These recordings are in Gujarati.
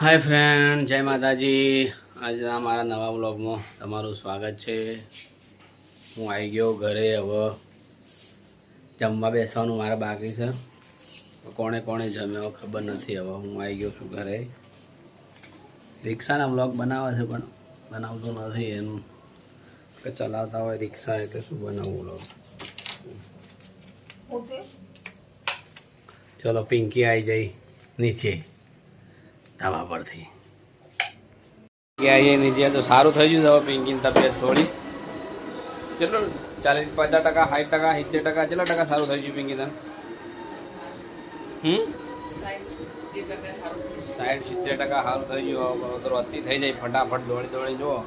હાય ફ્રેન્ડ, જય માતાજી. આજના મારા નવા વ્લોગમાં તમારું સ્વાગત છે. હું આવી ગયો ઘરે. હવે જમવા બેસવાનું મારા બાકી છે. કોણે કોણે જમ્યો ખબર નથી. હવે હું આવી ગયો છું ઘરે. રિક્ષાના વ્લોગ બનાવે છે પણ બનાવતો નથી. એનું કે ચલાવતા હોય રિક્ષા એટલે શું બનાવવું વ્લોગ. ચલો પિંકી આવી જઈ નીચે ધાબા પરથી. આવીએ નીચે તો સારું થઈ ગયું. હવે પિંકીની તબિયત થોડી કેટલું 40-50%, 60%, 70%, કેટલા ટકા સારું થઈ ગયું પિંકી તને? 60-70% સારું થઈ ગયું. તો અતિ થઈ જાય ફટાફટ દોડી દોડી જુઓ.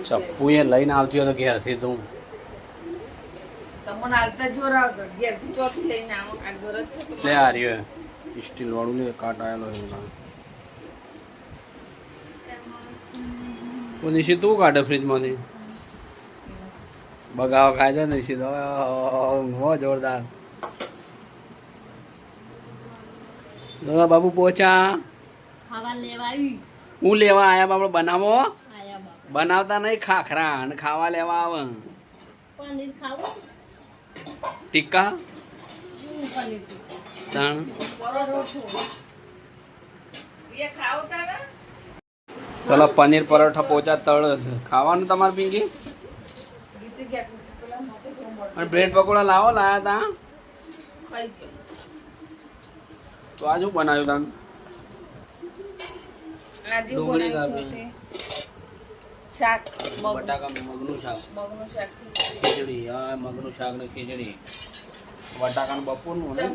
ચપ્પુ એ લઈને આવતી હતો ઘેરથી તું. લે આ રહ્યો સ્ટીલ વાળું લે કાટ આવેલો એવું. નિશી તું કાઢે ફ્રીજમાંથી બગાવા ખાય છે નિશી તો જોરદાર. બાબુ પોચા હું લેવા આયા બાબા બનાવો. બનાવતા નહીં ખાખરા અને ખાવા લેવા આવે. ટીકા ચલો પનીર પરોઠા પોચા તળ છે ખાવાનું તમારે પિંકી. અને બ્રેડ પકોડા લાયા તા તો આ શું બનાવ્યું તમે? ડુંગળી કાપી, શાક, બટાકા મગનું શાક, ખીચડી. હા મગનું શાક ને ખીચડી. બટાકાનું બપોરનું ને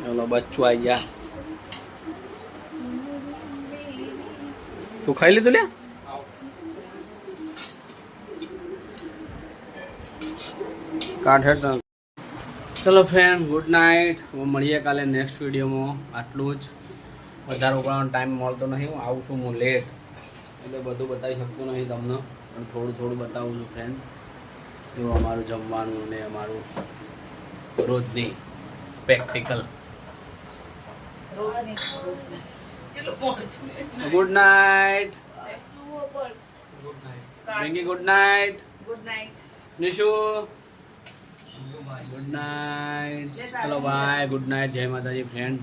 ચલો બચ્ચું આવી ગયા. તું ખાઈ લીધું લે? કાઠ. ચલો ફ્રેન્ડ, ગુડ નાઇટ. હવે મળીએ કાલે નેક્સ્ટ વિડીયોમાં. આટલું જ. વધારે ઉપાડવાનો ટાઈમ મળતો નહીં. હું આવું છું હું લેટ એટલે બધું બતાવી શકતો નહીં તમને, પણ થોડું થોડું બતાવું છું ફ્રેન્ડ. જો અમારું જમવાનું ને અમારું રોજની practical. Good night. Pinky good night. Nishu good night. ચલો બાય, ગુડ નાઇટ, જય માતાજી ફ્રેન્ડ.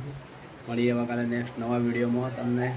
મળીએ કાલે નેક્સ્ટ નવા વિડીયોમાં. તમને